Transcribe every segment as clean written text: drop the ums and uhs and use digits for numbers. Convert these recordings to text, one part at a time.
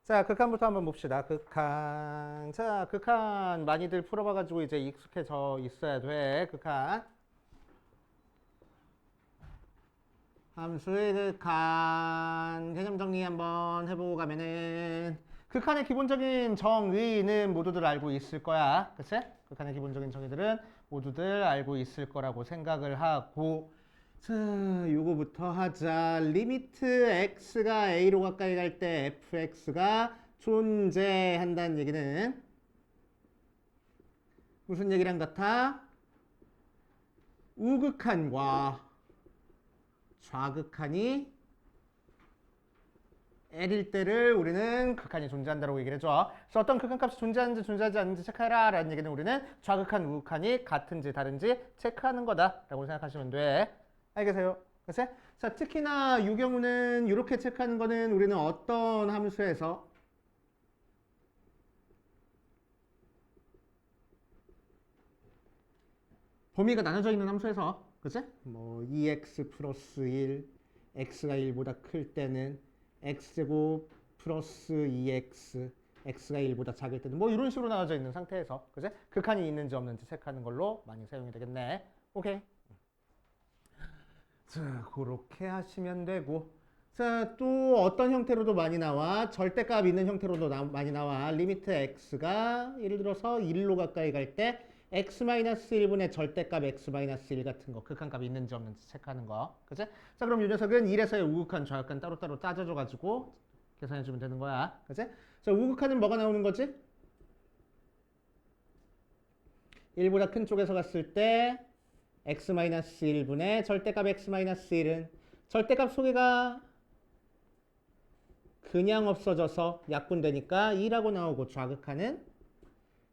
자, 극한부터 한번 봅시다. 극한. 자, 극한 많이들 풀어봐가지고 이제 익숙해져 있어야 돼. 극한. 함수의 극한. 개념 정리 한번 해보고 가면은 극한의 기본적인 정의는 모두들 알고 있을 거야. 그치? 극한의 기본적인 정의들은 모두들 알고 있을 거라고 생각을 하고 자, 요거부터 하자. 리미트 x가 a로 가까이 갈 때 fx가 존재한다는 얘기는 무슨 얘기랑 같아? 우극한과 좌극한이 L일 때를 우리는 극한이 존재한다고 얘기를 해줘. 그래서 어떤 극한값이 존재하는지 존재하지 않는지 체크해라 라는 얘기는 우리는 좌극한, 우극한이 같은지 다른지 체크하는 거다라고 생각하시면 돼. 알겠어요? 그치? 자, 특히나 이 경우는 이렇게 체크하는 거는 우리는 어떤 함수에서 범위가 나눠져 있는 함수에서 그치? 뭐 2x 플러스 1, x가 1보다 클 때는 x제곱 플러스 2x, x가 1보다 작을 때는 뭐 이런 식으로 나눠져 있는 상태에서 그치? 극한이 있는지 없는지 체크하는 걸로 많이 사용이 되겠네. 오케이. 자, 그렇게 하시면 되고 자, 또 어떤 형태로도 많이 나와 절대값 있는 형태로도 많이 나와 리미트 x가 예를 들어서 1로 가까이 갈 때 x-1분의 절대값 x-1 같은 거 극한값이 있는지 없는지 체크하는 거 그치? 자, 그럼 이 녀석은 1에서의 우극한 좌극한 따로따로 따져줘 가지고 계산해주면 되는 거야 그치? 자, 우극한은 뭐가 나오는 거지? 1보다 큰 쪽에서 갔을 때 x-1분의 절대값 x-1은 절대값 소개가 그냥 없어져서 약분되니까 2라고 나오고 좌극한은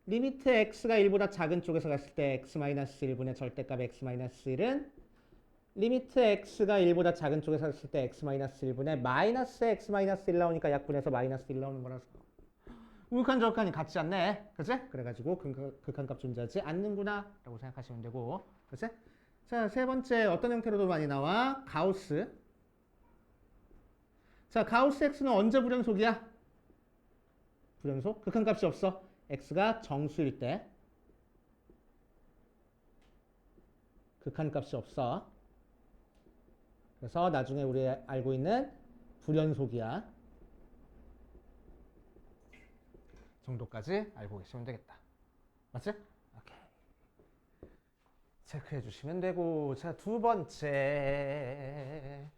리미트 x가 1보다 작은 쪽에서 갔을 때 x-1분의 절대값 x-1은 리미트 x가 1보다 작은 쪽에서 갔을 때 x-1분의 마이너스 x-1 나오니까 약분해서 마이너스 1 나오는 거라서 우극한 좌극한이 같지 않네 그치? 그래가지고 극한값 존재하지 않는구나 라고 생각하시면 되고 그치? 자, 세 번째 어떤 형태로도 많이 나와? 가우스. 자, 가우스 x는 언제 불연속이야? 불연속? 극한값이 없어. x가 정수일 때 극한값이 없어. 그래서 나중에 우리 알고 있는 불연속이야. 정도까지 알고 계시면 되겠다. 맞지? 오케이. 체크해 주시면 되고 자, 두 번째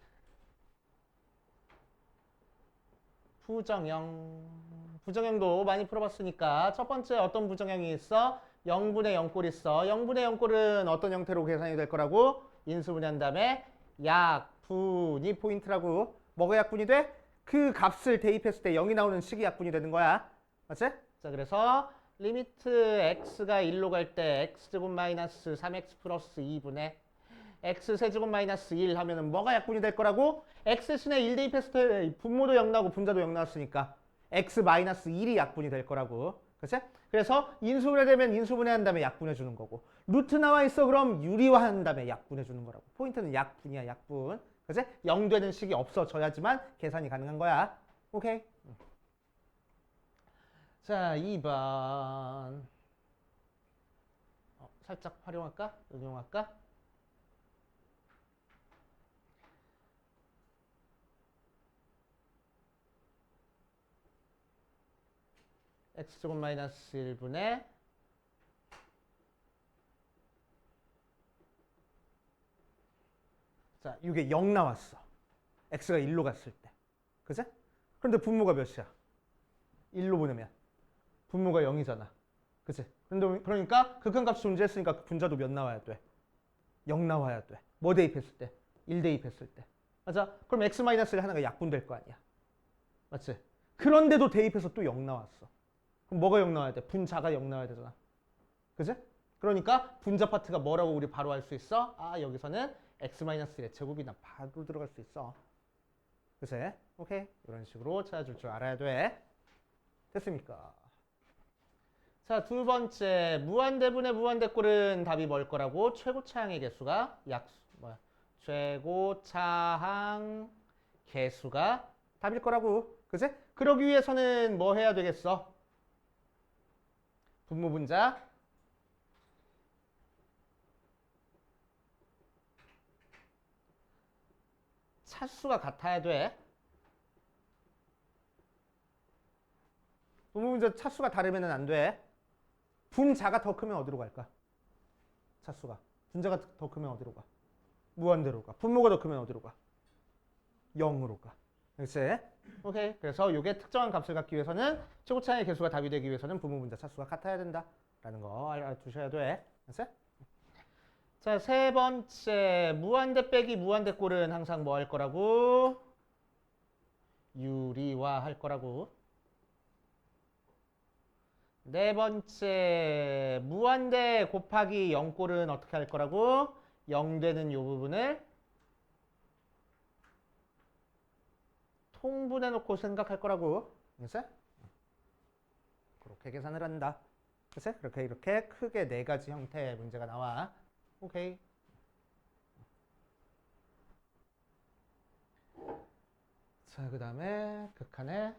부정형도 많이 풀어봤으니까 첫 번째 어떤 부정형이 있어? 0분의 0꼴 있어. 0분의 0꼴은 어떤 형태로 계산이 될 거라고? 인수분해한 다음에 약분이 포인트라고. 뭐가 약분이 돼? 그 값을 대입했을 때 0이 나오는 식이 약분이 되는 거야. 맞지? 자, 그래서 리미트 x가 1로 갈 때 x제곱 마이너스 3x 플러스 2분의 x 세제곱 마이너스 1 하면은 뭐가 약분이 될 거라고? x 대신에 1 대입했을 때 분모도 0 나오고 분자도 0 나왔으니까 x 마이너스 1이 약분이 될 거라고. 그치? 그래서 인수분해 되면 인수분해한 다음에 약분해 주는 거고 루트 나와 있어 그럼 유리화한 다음에 약분해 주는 거라고. 포인트는 약분이야 약분. 그치? 0 되는 식이 없어져야지만 계산이 가능한 거야. 오케이? 자, 2번 살짝 활용할까? 응용할까? x제곱 마이너스 1분의 자, 이게 0 나왔어. x가 1로 갔을 때. 그치? 그런데 분모가 몇이야? 1로 보내면 분모가 0이잖아. 그치? 그러니까 극한값이 존재했으니까 분자도 몇 나와야 돼? 0 나와야 돼. 뭐 대입했을 때? 1 대입했을 때. 맞아? 그럼 x-1 하나가 약분될 거 아니야. 맞지? 그런데도 대입해서 또 0 나왔어. 그럼 뭐가 0 나와야 돼? 분자가 0 나와야 되잖아. 그치? 그러니까 분자 파트가 뭐라고 우리 바로 알 수 있어? 아, 여기서는 x-1의 제곱이나 바로 들어갈 수 있어. 그치? 오케이? 이런 식으로 찾아줄 줄 알아야 돼. 됐습니까? 자, 두 번째 무한대분의 무한대꼴은 답이 뭘 거라고? 최고차항의 개수가 최고차항 개수가 답일 거라고. 그치? 그러기 위해서는 뭐 해야 되겠어? 분모분자 차수가 같아야 돼. 분모분자 차수가 다르면 안 돼. 분자가 더 크면 어디로 갈까? 차수가. 분자가 더 크면 어디로 가? 무한대로 가. 분모가 더 크면 어디로 가? 0으로 가. 그치? 오케이. 그래서 이게 특정한 값을 갖기 위해서는 최고차의 개수가 답이 되기 위해서는 분모분자 차수가 같아야 된다. 라는 거 알아두셔야 돼. 알았어? 자, 세 번째. 무한대 빼기 무한대 꼴은 항상 뭐 할 거라고? 유리화 할 거라고. 네 번째. 무한대 곱하기 0꼴은 어떻게 할 거라고? 0 되는 요 부분을 통분해 놓고 생각할 거라고. 알았어? 그렇게 계산을 한다. 그치? 그렇게 이렇게 크게 네 가지 형태의 문제가 나와. 오케이. 자, 그 다음에 극한의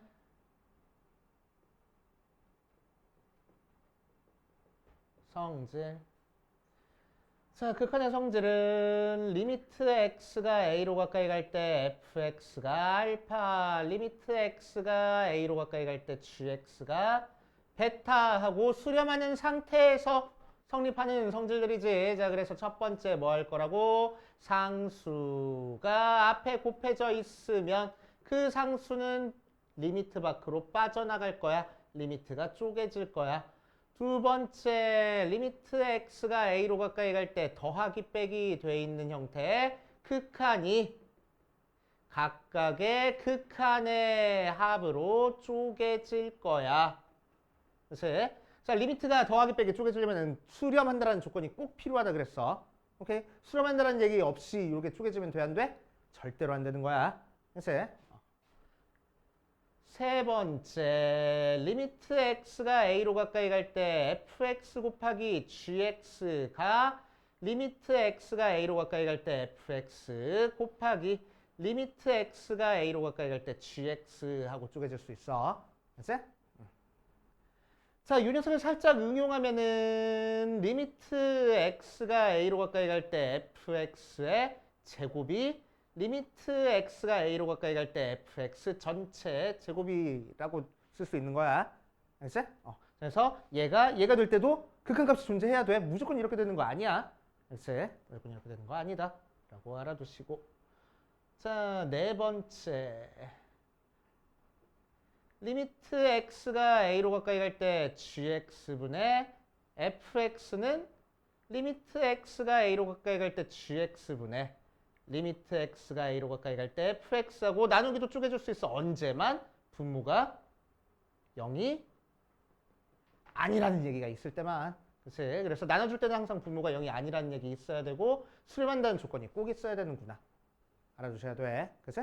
성질. 자, 극한의 성질은 리미트 x가 a로 가까이 갈 때 fx가 알파, 리미트 x가 a로 가까이 갈 때 gx가 베타 하고 수렴하는 상태에서 성립하는 성질들이지. 자, 그래서 첫 번째 뭐 할 거라고? 상수가 앞에 곱해져 있으면 그 상수는 리미트 밖으로 빠져나갈 거야. 리미트가 쪼개질 거야. 두 번째, 리미트 x가 a로 가까이 갈 때 더하기 빼기 돼 있는 형태의 극한이 각각의 극한의 합으로 쪼개질 거야. 그치? 자, 리미트가 더하기 빼기 쪼개지려면 수렴한다는 조건이 꼭 필요하다 그랬어. 오케이? 수렴한다는 얘기 없이 이렇게 쪼개지면 돼, 안 돼? 절대로 안 되는 거야. 그치? 세 번째, 리미트 x가 a로 가까이 갈 때 fx 곱하기 gx가 리미트 x가 a로 가까이 갈 때 fx 곱하기 리미트 x가 a로 가까이 갈 때 gx하고 쪼개질 수 있어. 알았지? 자, 이 녀석을 살짝 응용하면은 리미트 x가 a로 가까이 갈 때 fx의 제곱이 리미트 x가 a로 가까이 갈 때 fx 전체 제곱이라고 쓸 수 있는 거야. 알겠지? 그래서 얘가 될 때도 극한값이 존재해야 돼. 무조건 이렇게 되는 거 아니야. 알겠지? 무조건 이렇게 되는 거 아니다. 라고 알아두시고. 자, 네 번째. 리미트 x가 a로 가까이 갈 때 gx분의 fx는 리미트 x가 a로 가까이 갈 때 gx분의 리미트 x가 a로 가까이 갈 때 fx하고 나누기도 쪼개줄 수 있어. 언제만 분모가 0이 아니라는 얘기가 있을 때만. 그치? 그래서 나눠줄 때는 항상 분모가 0이 아니라는 얘기 있어야 되고 수렴한다는 조건이 꼭 있어야 되는구나. 알아두셔야 돼. 그치?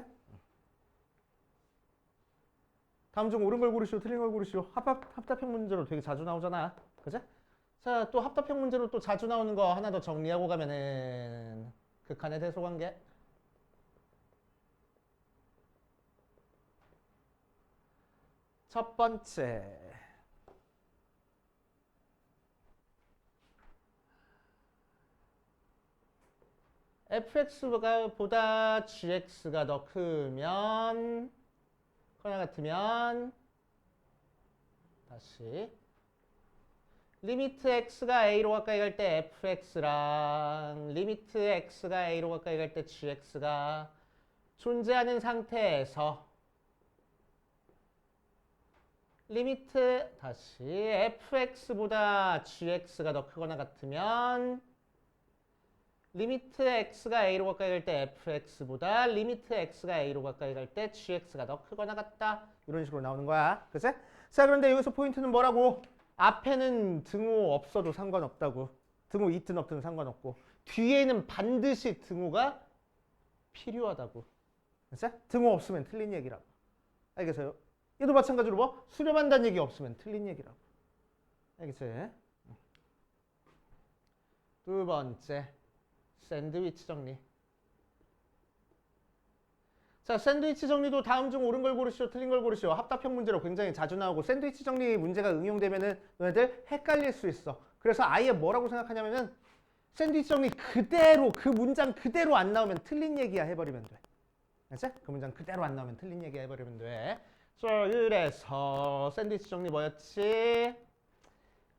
다음 중 옳은 걸 고르시오, 틀린 걸 고르시오. 합답형 문제로 되게 자주 나오잖아. 그치? 자, 또 합답형 문제로 또 자주 나오는 거 하나 더 정리하고 가면은 극한의 대소관계. 첫 번째. fx가 보다 gx가 더 크면 거나 같으면 다시 리미트 x가 a로 가까이 갈 때 fx랑 리미트 x가 a로 가까이 갈 때 gx가 존재하는 상태에서 리미트 다시 fx보다 gx가 더 크거나 같으면 리미트 x가 a로 가까이 갈 때 fx보다 리미트 x가 a로 가까이 갈 때 gx가 더 크거나 같다. 이런 식으로 나오는 거야. 그치? 자, 그런데 여기서 포인트는 뭐라고? 앞에는 등호 없어도 상관없다고. 등호 있든 없든 상관없고. 뒤에는 반드시 등호가 필요하다고. 그치? 등호 없으면 틀린 얘기라고. 알겠어요? 얘도 마찬가지로 뭐? 수렴한다는 얘기 없으면 틀린 얘기라고. 알겠지? 두 번째. 샌드위치 정리. 자, 샌드위치 정리도 다음 중 옳은 걸 고르시오, 틀린 걸 고르시오. 합답형 문제로 굉장히 자주 나오고 샌드위치 정리 문제가 응용되면은 너네들 헷갈릴 수 있어. 그래서 아예 뭐라고 생각하냐면은 샌드위치 정리 그대로 그 문장 그대로 안 나오면 틀린 얘기야 해버리면 돼. 알지? 그 문장 그대로 안 나오면 틀린 얘기 해버리면 돼. 자, 그래서 샌드위치 정리 뭐였지?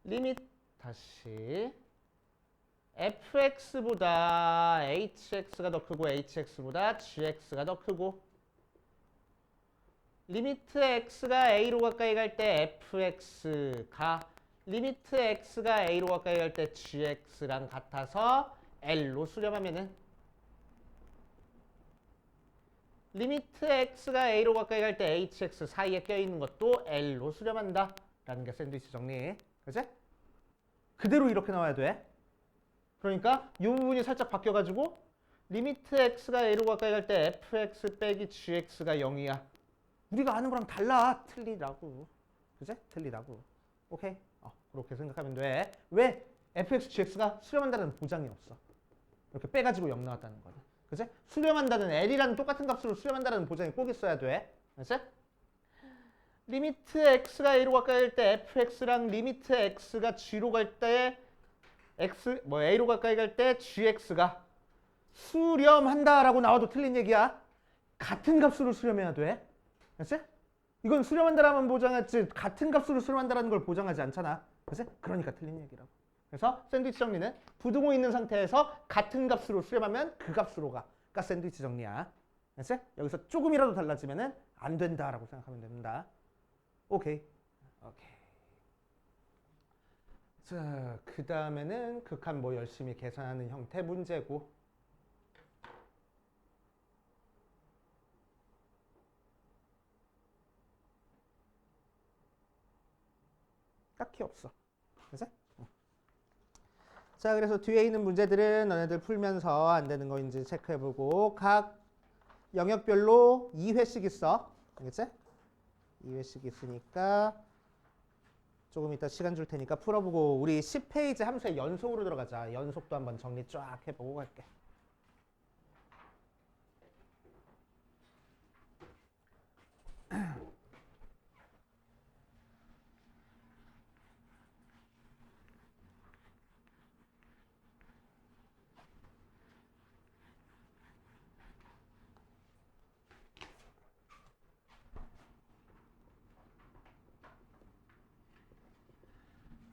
리밋 다시 fx보다 hx가 더 크고 hx보다 gx가 더 크고 리미트 x가 a로 가까이 갈 때 fx가 리미트 x가 a로 가까이 갈 때 gx랑 같아서 l로 수렴하면은 리미트 x가 a로 가까이 갈 때 hx 사이에 껴있는 것도 l로 수렴한다 라는 게 샌드위치 정리. 그치? 그대로 이렇게 나와야 돼. 그러니까 이 부분이 살짝 바뀌어가지고 리미트 x가 a로 가까이 갈 때 fx 빼기 gx가 0이야. 우리가 아는 거랑 달라. 틀리라고. 그치? 틀리라고. 오케이? 그렇게 생각하면 돼. 왜? fx, gx가 수렴한다는 보장이 없어. 이렇게 빼가지고 0 나왔다는 거는. 그치? 수렴한다는 L이라는 똑같은 값으로 수렴한다는 보장이 꼭 있어야 돼. 그치? 리미트 x가 a로 가까이 갈 때 fx랑 리미트 x가 g로 갈 때 a로 가까이 갈 때 gx가 수렴한다라고 나와도 틀린 얘기야. 같은 값으로 수렴해야 돼. 그치? 이건 수렴한다라면 보장하지 같은 값으로 수렴한다라는 걸 보장하지 않잖아. 그치? 그러니까 틀린 얘기라고. 그래서 샌드위치 정리는 부등호 있는 상태에서 같은 값으로 수렴하면 그 값으로 가. 그러니까 샌드위치 정리야. 그치? 여기서 조금이라도 달라지면 안 된다라고 생각하면 됩니다. 오케이. 오케이. 자, 그 다음에는 극한 뭐 열심히 계산하는 형태 문제고. 딱히 없어. 그치? 자, 그래서 뒤에 있는 문제들은 너네들 풀면서 안 되는 거인지 체크해보고 각 영역별로 2회씩 있어. 알겠지? 2회씩 있으니까 조금 이따 시간 줄 테니까 풀어보고 우리 10페이지 함수의 연속으로 들어가자. 연속도 한번 정리 쫙 해보고 갈게.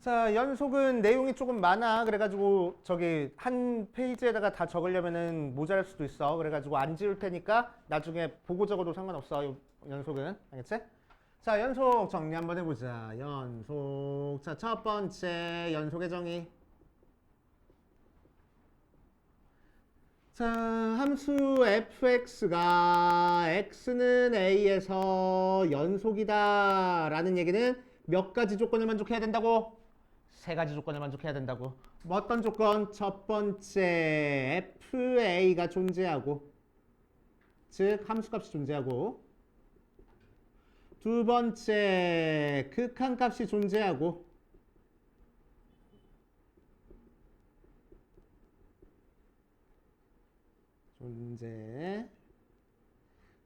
자, 연속은 내용이 조금 많아. 그래가지고 저기 한 페이지에다가 다 적으려면은 모자랄 수도 있어. 그래가지고 안 지울 테니까 나중에 보고 적어도 상관없어. 연속은. 알겠지? 자, 연속 정리 한번 해보자. 연속. 자, 첫 번째 연속의 정의. 자, 함수 fx가 x는 a에서 연속이다 라는 얘기는 몇 가지 조건을 만족해야 된다고? 세 가지 조건을 만족해야 된다고. 뭐 어떤 조건? 첫 번째 fa가 존재하고 즉 함수값이 존재하고 두 번째 극한값이 존재하고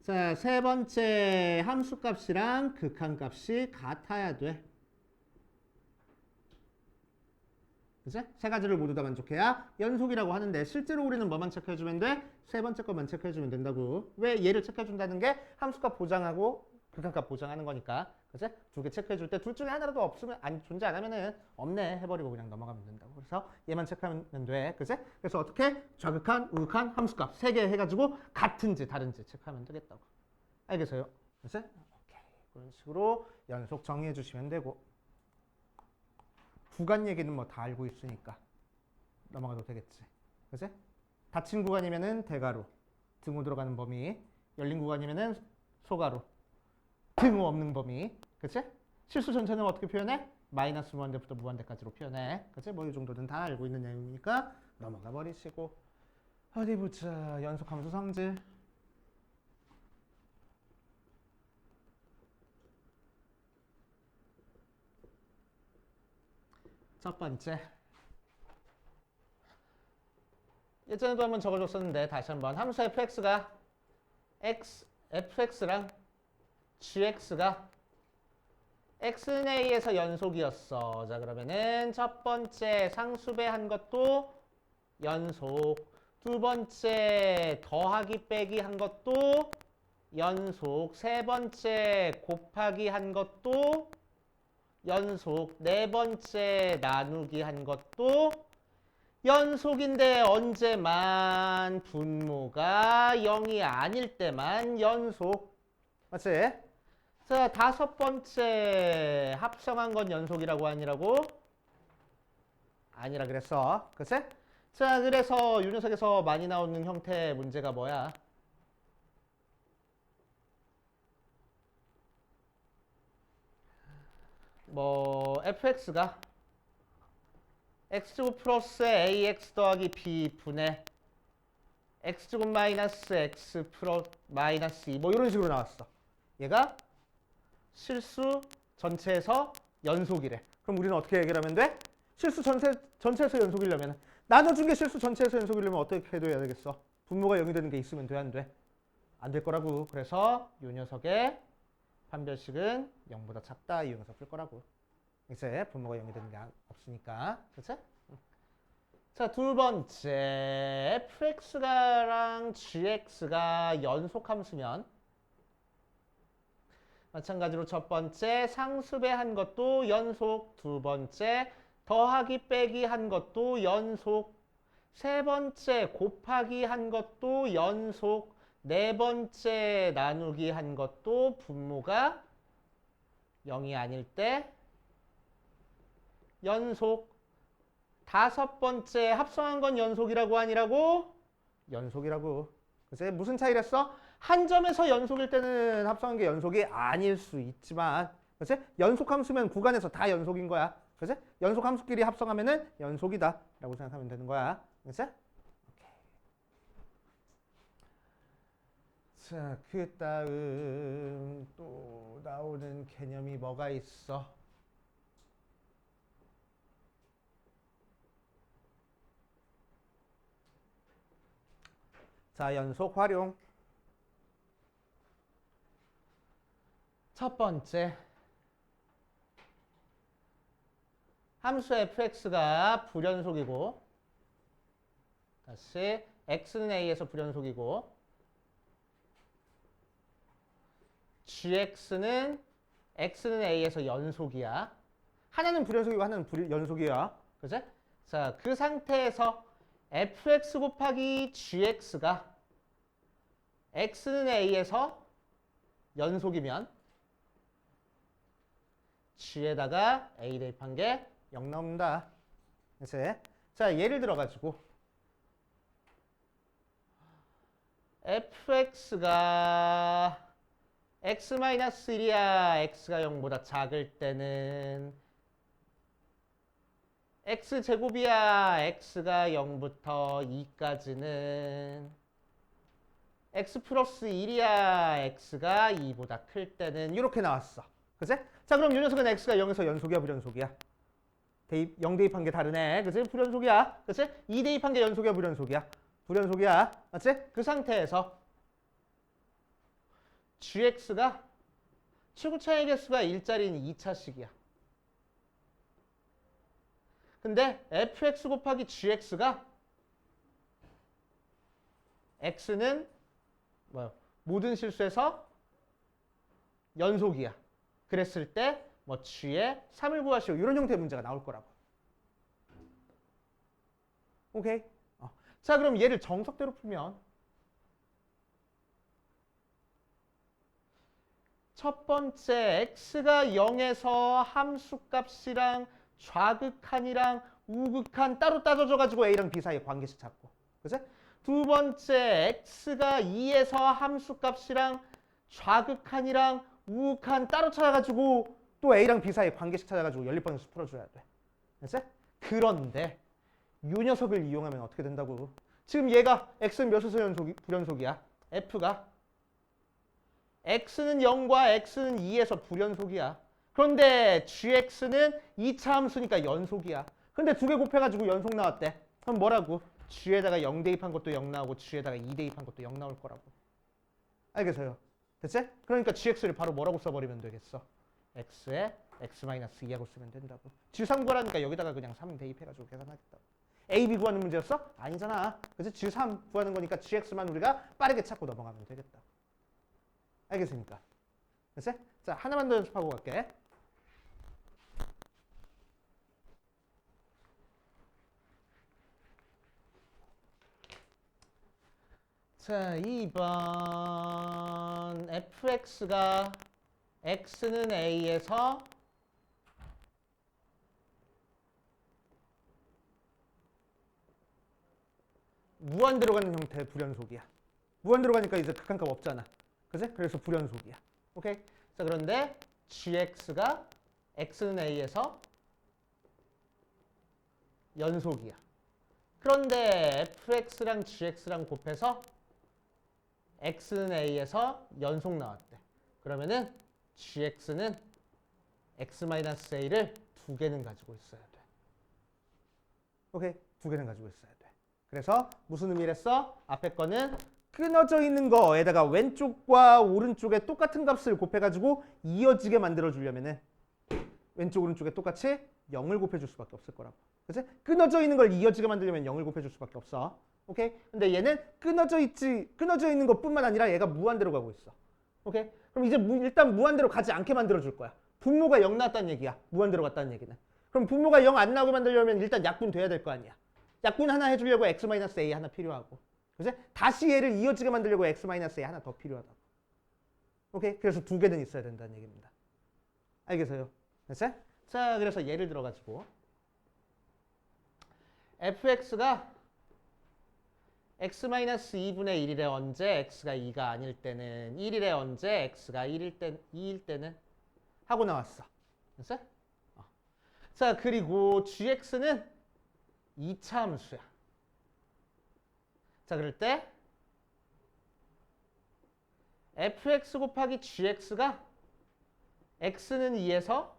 자, 세 번째 함수값이랑 극한값이 같아야 돼. 그치? 세 가지를 모두 다 만족해야 연속이라고 하는데 실제로 우리는 뭐만 체크해주면 돼? 세 번째 것만 체크해주면 된다고. 왜 얘를 체크해준다는 게 함수값 보장하고 극한값 보장하는 거니까. 그치? 두 개 체크해줄 때 둘 중에 하나라도 없으면 존재 안 하면은 없네 해버리고 그냥 넘어가면 된다고. 그래서 얘만 체크하면 돼. 그치? 그래서 어떻게? 좌극한, 우극한, 함수값 세 개 해가지고 같은지 다른지 체크하면 되겠다고. 알겠어요? 그치? 오케이. 그런 식으로 연속 정의해 주시면 되고. 구간 얘기는 뭐 다 알고 있으니까 넘어가도 되겠지. 그치? 닫힌 구간이면은 대괄호, 등호 들어가는 범위, 열린 구간이면은 소괄호, 등호 없는 범위. 그치? 실수 전체는 어떻게 표현해? 마이너스 무한대부터 무한대까지로 표현해. 그치? 뭐 이 정도는 다 알고 있는 내용이니까 넘어가 버리시고. 어디 보자. 연속함수 성질. 첫 번째. 예전에도 한번 적어줬었는데 다시 한번 함수 fx가 x fx랑 gx가 x는 a에서 연속이었어. 자, 그러면은 첫 번째 상수배한 것도 연속, 두 번째 더하기 빼기 한 것도 연속, 세 번째 곱하기 한 것도 연속, 네 번째 나누기 한 것도 연속인데 언제만? 분모가 0이 아닐 때만 연속. 맞지? 자, 다섯 번째 합성한 건 연속이라고 아니라고? 아니라 그랬어. 그치? 자, 그래서 이 녀석에서 많이 나오는 형태의 문제가 뭐야? 뭐 fx가 x제곱 플러스 ax 더하기 b 분의 x제곱 마이너스 x 플러스 마이너스 2 뭐 이런 식으로 나왔어. 얘가 실수 전체에서 연속이래. 그럼 우리는 어떻게 해결하면 돼? 실수 전체에서 연속이려면 나눠준 게 실수 전체에서 연속이려면 어떻게 해야 되겠어? 분모가 0이 되는 게 있으면 돼, 안 돼? 안 될 거라고. 그래서 이 녀석의 판별식은 0보다 작다. 이 녀석 쓸 거라고. 이제 분모가 0이 되는 게 없으니까. 그치? 자, 두 번째 fx가랑 gx가 연속함수면 마찬가지로 첫 번째 상수배한 것도 연속, 두 번째 더하기 빼기 한 것도 연속, 세 번째 곱하기 한 것도 연속, 네 번째 나누기 한 것도 분모가 0이 아닐 때 연속, 다섯 번째 합성한 건 연속이라고 아니라고? 연속이라고. 그치? 무슨 차이랬어? 한 점에서 연속일 때는 합성한 게 연속이 아닐 수 있지만, 그치? 연속함수면 구간에서 다 연속인 거야. 그치? 연속함수끼리 합성하면은 연속이다 라고 생각하면 되는 거야. 그치? 오케이. 자, 그 다음 또 나오는 개념이 뭐가 있어? 자, 연속 활용. 첫 번째, 함수 fx가 불연속이고, 다시 x는 a에서 불연속이고, gx는 x는 a에서 연속이야. 하나는 불연속이고 하나는 연속이야. 그치? 자, 그 상태에서 fx 곱하기 gx가 x는 a에서 연속이면 g에다가 a 대입한 게 0 나옵니다. 그치? 자, 예를 들어가지고 fx가 x-1이야. x가 0보다 작을 때는 x제곱이야. x가 0부터 2까지는 x 플러스 1이야. x가 2보다 클 때는 이렇게 나왔어. 그치? 자, 그럼 이 녀석은 x가 0에서 연속이야, 불연속이야? 0 대입한 게 다르네. 그치? 불연속이야. 그치? 2 대입한 게 연속이야, 불연속이야? 불연속이야. 맞지? 그 상태에서 gx가 출구차의 개수가 1짜리는 2차식이야. 근데 fx 곱하기 gx가 x는 뭐요? 모든 실수에서 연속이야. 그랬을 때 뭐 g의 3을 구하시오. 이런 형태의 문제가 나올 거라고. 오케이? 자, 그럼 얘를 정석대로 풀면 첫 번째 x가 0에서 함수값이랑 좌극한이랑 우극한 따로 따져줘가지고 a랑 b 사이의 관계식 찾고. 그치? 두 번째 x가 2에서 함수값이랑 좌극한이랑 우극한 따로 찾아가지고 또 a랑 b 사이의 관계식 찾아가지고 연립방정식 풀어줘야 돼. 그치? 그런데 이 녀석을 이용하면 어떻게 된다고? 지금 얘가 x는 몇에서 불연속이야? f가 x는 0과 x는 2에서 불연속이야. 그런데 gx는 2차 함수니까 연속이야. 근데 두 개 곱해가지고 연속 나왔대. 그럼 뭐라고? g에다가 0 대입한 것도 0 나오고 g에다가 2 대입한 것도 0 나올 거라고. 알겠어요? 됐지? 그러니까 gx를 바로 뭐라고 써버리면 되겠어? x에 x-2하고 쓰면 된다고. g3 구하라니까 여기다가 그냥 3 대입해가지고 계산하겠다고. a, b 구하는 문제였어? 아니잖아. 그치? g3 구하는 거니까 gx만 우리가 빠르게 찾고 넘어가면 되겠다. 알겠습니까? 됐지? 자, 하나만 더 연습하고 갈게. 자, 2번 fx가 x는 a에서 무한대로 가는 형태의 불연속이야. 무한대로 가니까 이제 극한값 없잖아. 그치? 그래서 불연속이야. 오케이? 자, 그런데 gx가 x는 a에서 연속이야. 그런데 fx랑 gx랑 곱해서 x는 a에서 연속 나왔대. 그러면은 gx는 x-a를 두 개는 가지고 있어야 돼. 오케이? 두 개는 가지고 있어야 돼. 그래서 무슨 의미랬어? 앞에 거는 끊어져 있는 거에다가 왼쪽과 오른쪽에 똑같은 값을 곱해가지고 이어지게 만들어주려면은 왼쪽 오른쪽에 똑같이 0을 곱해줄 수밖에 없을 거라고. 그치? 끊어져 있는 걸 이어지게 만들려면 0을 곱해줄 수밖에 없어. 오케이? 근데 얘는 끊어져 있는 것뿐만 아니라 얘가 무한대로 가고 있어. 오케이? 그럼 이제 일단 무한대로 가지 않게 만들어줄 거야. 분모가 0 나왔다는 얘기야. 무한대로 갔다는 얘기는. 그럼 분모가 0 안 나오게 만들려면 일단 약분 돼야 될 거 아니야. 약분 하나 해주려고 x-a 하나 필요하고. 그치? 다시 얘를 이어지게 만들려고 x-a 하나 더 필요하다고. 오케이? 그래서 두 개는 있어야 된다는 얘기입니다. 알겠어요? 됐어요? 자, 그래서 예를 들어가지고 fx가 x-2분의 1일에 언제 x가 2가 아닐 때는 1일에 언제 x가 2일 때는 하고 나왔어. 됐어요? 자, 그리고 gx는 2차 함수야. 자, 그럴 때 fx 곱하기 gx가 x는 2에서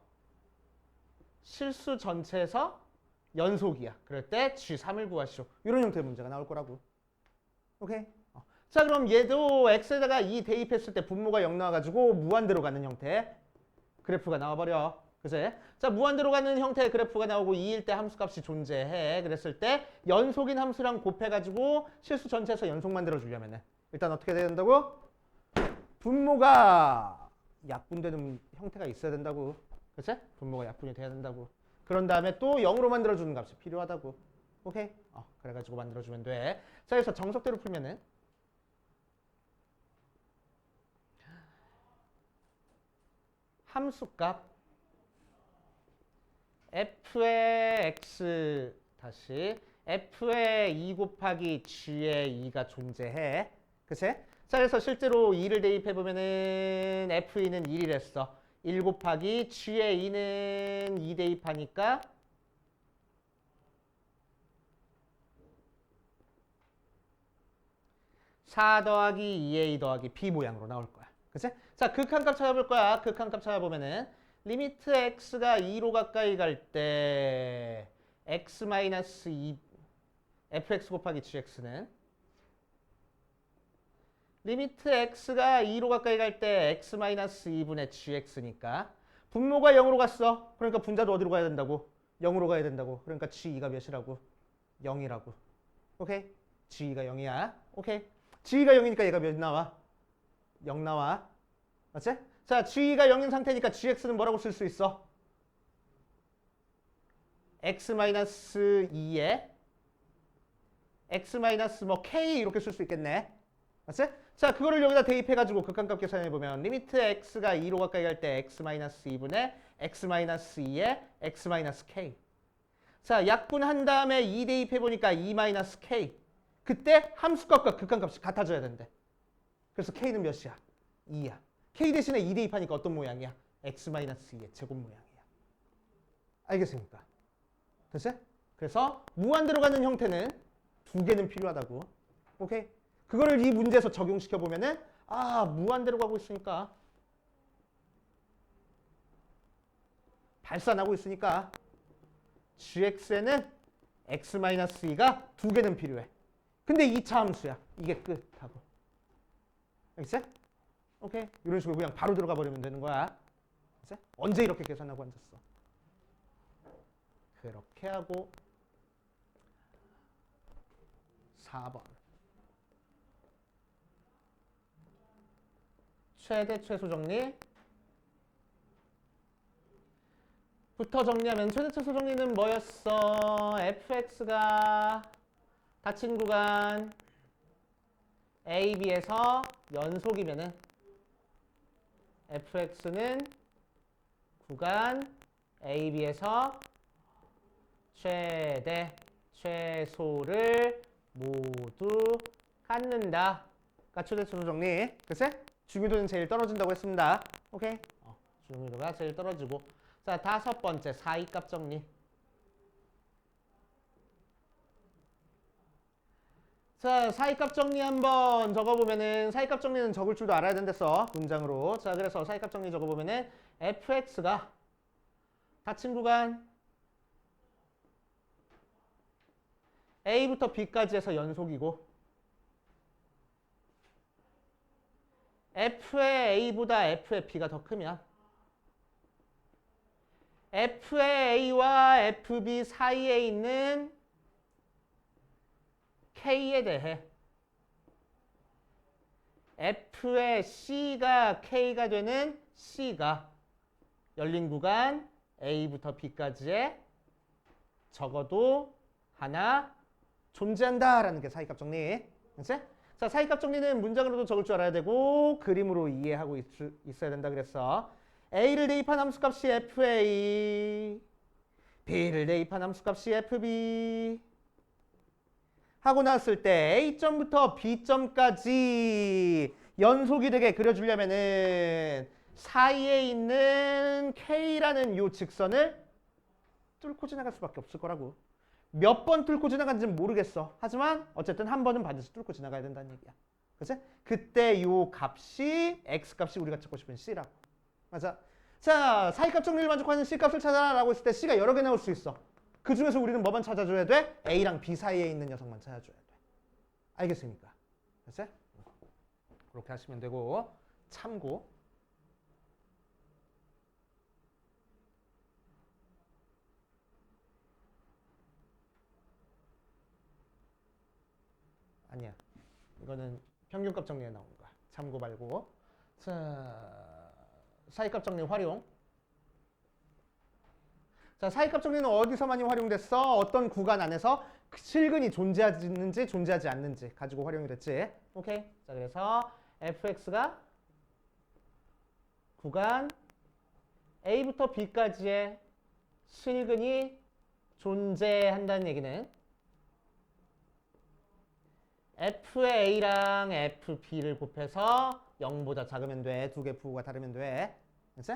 실수 전체에서 연속이야. 그럴 때 g3을 구하시오. 이런 형태의 문제가 나올 거라고. 오케이? 자, 그럼 얘도 x에다가 2 대입했을 때 분모가 0 나와가지고 무한대로 가는 형태의 그래프가 나와버려. 그치? 자, 무한대로 가는 형태의 그래프가 나오고 2일 때 함수값이 존재해. 그랬을 때 연속인 함수랑 곱해가지고 실수 전체에서 연속 만들어주려면 일단 어떻게 돼야 된다고? 분모가 약분되는 형태가 있어야 된다고. 그치? 분모가 약분이 돼야 된다고. 그런 다음에 또 0으로 만들어주는 값이 필요하다고. 오케이? 그래가지고 만들어주면 돼. 자, 그래서 정석대로 풀면은 함수값 f의 x 다시 f의 2 곱하기 g의 2가 존재해. 그치? 자, 그래서 실제로 2를 대입해보면은 f2는 1이랬어. 1 곱하기 g의 2는 2 대입하니까 4 더하기 2a 더하기 b 모양으로 나올 거야. 그치? 자, 극한값 찾아볼 거야. 극한값 찾아보면은 리미트 x가 2로 가까이 갈 때 x-2 fx 곱하기 gx는 리미트 x가 2로 가까이 갈 때 x-2분의 gx니까 분모가 0으로 갔어. 그러니까 분자도 어디로 가야 된다고? 0으로 가야 된다고. 그러니까 g2가 몇이라고? 0이라고. 오케이? g2가 0이야. 오케이? g가 0이니까 얘가 몇 나와? 0 나와. 맞지? 자, g가 0인 상태니까 gx는 뭐라고 쓸 수 있어? x-2에 x-k 이렇게 쓸 수 있겠네. 맞지? 자, 그거를 여기다 대입해가지고 극한값 계산해보면 리미트 x가 2로 가까이 갈 때 x-2분의 x-2에 x-k. 자, 약분한 다음에 2 대입해보니까 2-k. 그때 함수값과 극한값이 같아져야 된대. 그래서 k는 몇이야? 2야. k 대신에 2 대입하니까 어떤 모양이야? x-2의 제곱 모양이야. 알겠습니까? 됐지? 그래서 무한대로 가는 형태는 두 개는 필요하다고. 오케이? 그거를 이 문제에서 적용시켜 보면은 무한대로 가고 있으니까 발산하고 있으니까 gx에는 x-2가 두 개는 필요해. 근데 2차 함수야. 이게 끝하고. 알겠지? 오케이? 이런 식으로 그냥 바로 들어가 버리면 되는 거야. 이제 언제 이렇게 계산하고 앉았어? 그렇게 하고 4번. 최대 최소 정리. 부터 정리하면 최대 최소 정리는 뭐였어? fx가 닫힌 구간 a, b에서 연속이면은 fx는 구간 a, b에서 최대 최소를 모두 갖는다. 가 최대 최소 정리. 글쎄? 중요도는 제일 떨어진다고 했습니다. 오케이? 중요도가 제일 떨어지고. 자, 5번째 사이값 정리. 자, 사이값 정리 한번 적어보면은 사이값 정리는 적을 줄도 알아야 된댔어. 문장으로. 자, 그래서 사이값 정리 적어보면은 fx가 닫힌 구간 a부터 b까지 해서 연속이고 f의 a보다 f의 b가 더 크면 f의 a와 fb 사이에 있는 k에 대해 f의 c가 k가 되는 c가 열린 구간 a부터 b까지의 적어도 하나 존재한다라는 게 사이값 정리. 그치? 자, 사이값 정리는 문장으로도 적을 줄 알아야 되고 그림으로 이해하고 있어야 된다 그랬어. a를 대입한 함수값이 fa, b를 대입한 함수값이 fb 하고 나왔을 때 a점부터 b점까지 연속이 되게 그려주려면은 사이에 있는 k라는 요 직선을 뚫고 지나갈 수밖에 없을 거라고. 몇 번 뚫고 지나간지는 모르겠어. 하지만 어쨌든 한 번은 반드시 뚫고 지나가야 된다는 얘기야. 그치? 그때 요 값이 x값이 우리가 찾고 싶은 c라고. 맞아. 자, 사이값 정리를 만족하는 c값을 찾아라라고 했을 때 c가 여러 개 나올 수 있어. 그 중에서 우리는 뭐만 찾아줘야 돼? a랑 b 사이에 있는 녀석만 찾아줘야 돼. 알겠습니까? 그치? 그렇게 하시면 되고 참고. 아니야. 이거는 평균값 정리에 나오는 거야. 참고 말고. 자, 사이값 정리 활용. 자, 사이값 정리는 어디서 많이 활용됐어? 어떤 구간 안에서 실근이 존재하는지 존재하지 않는지 가지고 활용이 됐지. 오케이. 자, 그래서 fx가 구간 a부터 b까지의 실근이 존재한다는 얘기는 f의 a랑 fb를 곱해서 0보다 작으면 돼. 두 개 부호가 다르면 돼. 그치?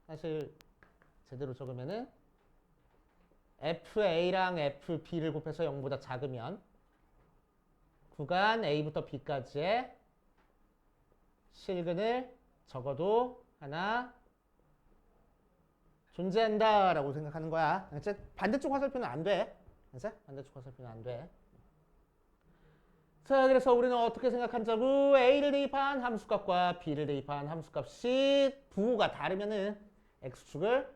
사실 제대로 적으면은 f의 a랑 fb를 곱해서 0보다 작으면 구간 a부터 b까지의 실근을 적어도 하나 존재한다라고 생각하는 거야. 그치? 반대쪽 화살표는 안 돼. 그치? 반대쪽 화살표는 안 돼. 자, 그래서 우리는 어떻게 생각한자고 a를 대입한 함수값과 b를 대입한 함수값이 부호가 다르면은 x축을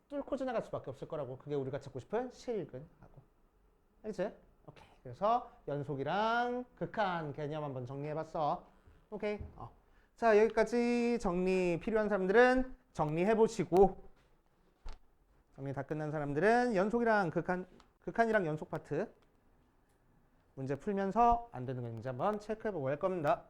뚫고 지나갈 수밖에 없을 거라고. 그게 우리가 찾고 싶은 실근하고. 알겠지? 오케이. 그래서 연속이랑 극한 개념 한번 정리해봤어. 오케이. 자, 여기까지 정리 필요한 사람들은 정리해보시고 정리 다 끝난 사람들은 연속이랑 극한이랑 연속 파트 문제 풀면서 안 되는 거 있는지 한번 체크해보고 할 겁니다.